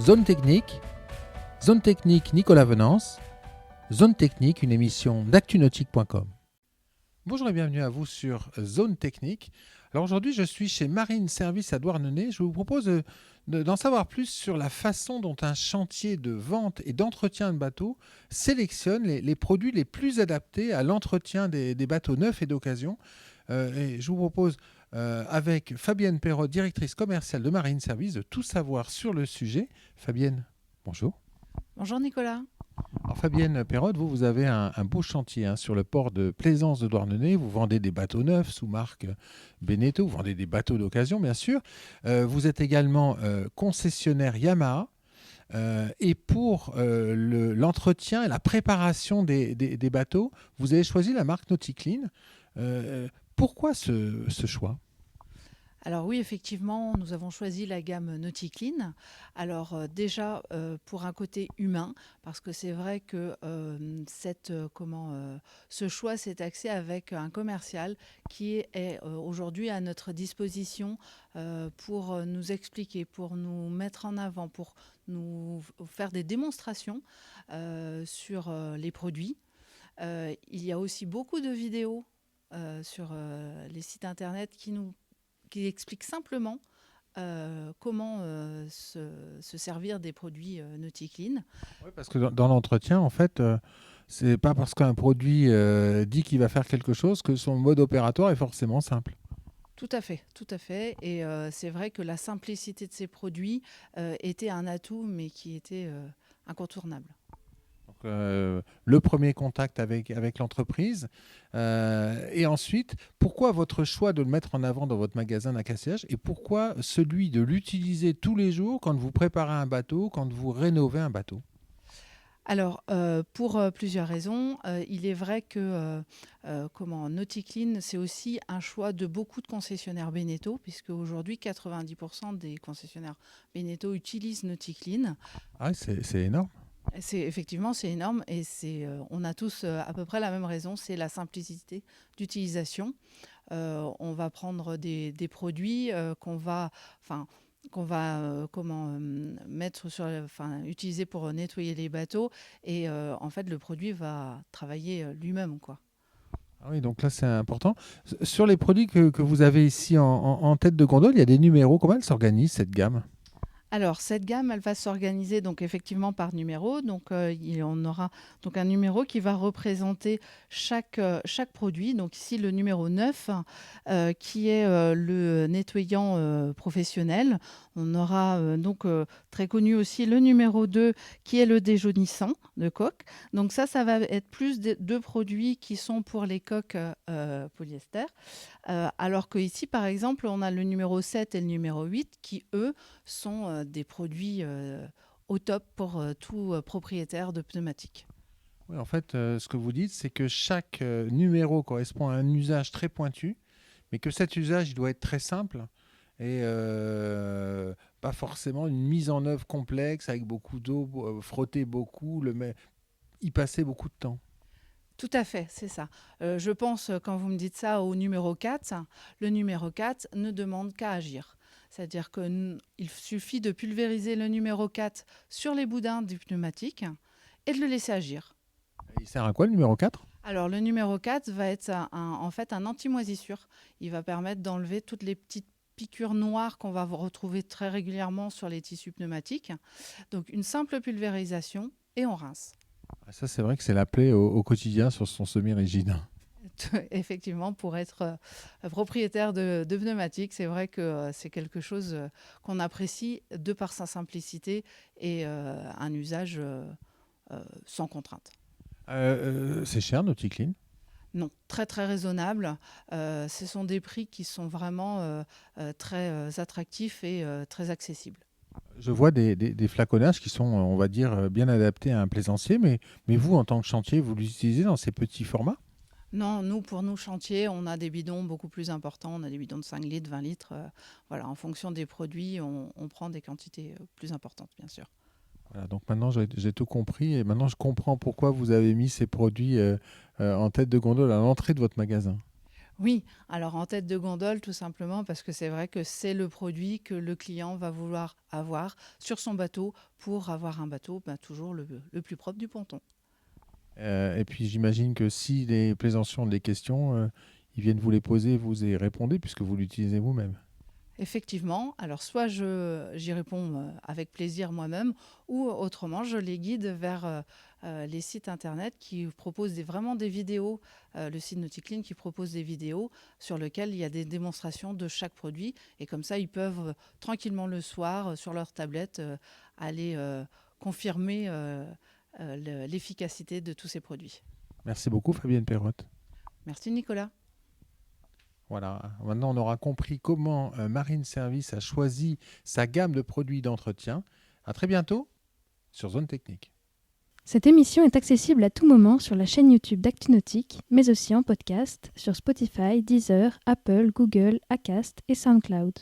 Zone Technique Nicolas Venance, Zone Technique, une émission d'actunautique.com. Bonjour et bienvenue à vous sur Zone Technique. Alors aujourd'hui, je suis chez Marine Service à Douarnenez. Je vous propose d'en savoir plus sur la façon dont un chantier de vente et d'entretien de bateaux sélectionne les produits les plus adaptés à l'entretien des bateaux neufs et d'occasion. Et je vous propose, avec Fabienne Perrot, directrice commerciale de Marine Service, de tout savoir sur le sujet. Fabienne, bonjour. Bonjour Nicolas. Alors Fabienne Perrot, vous avez un beau chantier sur le port de Plaisance de Douarnenez. Vous vendez des bateaux neufs sous marque Beneteau. Vous vendez des bateaux d'occasion, bien sûr. Vous êtes également concessionnaire Yamaha. Et pour l'entretien et la préparation des bateaux, vous avez choisi la marque Nauticlean. Pourquoi ce choix ? Alors oui, effectivement, nous avons choisi la gamme Nauticlean. Alors déjà, pour un côté humain, parce que c'est vrai que ce choix s'est axé avec un commercial qui est aujourd'hui à notre disposition pour nous expliquer, pour nous mettre en avant, pour nous faire des démonstrations sur les produits. Il y a aussi beaucoup de vidéos sur les sites internet qui explique simplement comment se servir des produits Nauticlean. Oui, parce que dans l'entretien, en fait, c'est pas parce qu'un produit dit qu'il va faire quelque chose que son mode opératoire est forcément simple. Tout à fait, tout à fait. Et c'est vrai que la simplicité de ces produits était un atout, mais qui était incontournable. Donc, le premier contact avec l'entreprise. Et ensuite, pourquoi votre choix de le mettre en avant dans votre magasin d'accastillage et pourquoi celui de l'utiliser tous les jours quand vous préparez un bateau, quand vous rénovez un bateau ? Alors, pour plusieurs raisons, il est vrai que Nauticlean, c'est aussi un choix de beaucoup de concessionnaires Beneteau, puisque aujourd'hui, 90% des concessionnaires Beneteau utilisent Nauticlean. Ah, c'est énorme. Effectivement, c'est énorme et on a tous à peu près la même raison, c'est la simplicité d'utilisation. On va prendre des produits qu'on va utiliser pour nettoyer les bateaux et en fait le produit va travailler lui-même, quoi. Ah oui, donc là c'est important. Sur les produits que vous avez ici en tête de gondole, il y a des numéros. Comment elle s'organise cette gamme ? Alors, cette gamme, elle va s'organiser donc effectivement par numéro. Donc, on aura donc un numéro qui va représenter chaque produit. Donc, ici, le numéro 9, qui est le nettoyant professionnel. On aura très connu aussi le numéro 2, qui est le déjaunissant de coque. Donc, ça va être plus de produits qui sont pour les coques polyester. Alors qu'ici, par exemple, on a le numéro 7 et le numéro 8 qui, eux, sont des produits au top pour tout propriétaire de pneumatique. Oui, en fait, ce que vous dites, c'est que chaque numéro correspond à un usage très pointu, mais que cet usage il doit être très simple et pas forcément une mise en œuvre complexe avec beaucoup d'eau, frotter beaucoup, y passer beaucoup de temps. Tout à fait, c'est ça. Je pense, quand vous me dites ça, au numéro 4. Le numéro 4 ne demande qu'à agir. C'est-à-dire qu'il suffit de pulvériser le numéro 4 sur les boudins du pneumatique et de le laisser agir. Il sert à quoi le numéro 4 ? Alors, le numéro 4 va être en fait un anti-moisissure. Il va permettre d'enlever toutes les petites piqûres noires qu'on va retrouver très régulièrement sur les tissus pneumatiques. Donc, une simple pulvérisation et on rince. Ça, c'est vrai que c'est la plaie au quotidien sur son semi-rigide. Effectivement, pour être propriétaire de pneumatiques, c'est vrai que c'est quelque chose qu'on apprécie de par sa simplicité et un usage sans contrainte. C'est cher, Nauticlean ? Non, très très raisonnable. Ce sont des prix qui sont vraiment très attractifs et très accessibles. Je vois des flaconnages qui sont, on va dire, bien adaptés à un plaisancier, mais vous, en tant que chantier, vous l'utilisez dans ces petits formats ? Non, pour nous, chantiers, on a des bidons beaucoup plus importants. On a des bidons de 5 litres, 20 litres. Voilà, en fonction des produits, on prend des quantités plus importantes, bien sûr. Voilà, donc maintenant, j'ai tout compris et maintenant, je comprends pourquoi vous avez mis ces produits en tête de gondole à l'entrée de votre magasin. Oui, alors en tête de gondole, tout simplement parce que c'est vrai que c'est le produit que le client va vouloir avoir sur son bateau pour avoir un bateau toujours le plus propre du ponton. Et puis j'imagine que si les plaisanciers ont des questions, ils viennent vous les poser, vous y répondez puisque vous l'utilisez vous-même. Effectivement, alors soit j'y réponds avec plaisir moi-même, ou autrement je les guide vers les sites internet qui proposent vraiment des vidéos, le site NautiClean qui propose des vidéos sur lesquelles il y a des démonstrations de chaque produit, et comme ça ils peuvent tranquillement le soir sur leur tablette aller confirmer l'efficacité de tous ces produits. Merci beaucoup Fabienne Perrotte. Merci Nicolas. Voilà, maintenant on aura compris comment Marine Service a choisi sa gamme de produits d'entretien. À très bientôt sur Zone Technique. Cette émission est accessible à tout moment sur la chaîne YouTube d'ActuNautique, mais aussi en podcast sur Spotify, Deezer, Apple, Google, Acast et SoundCloud.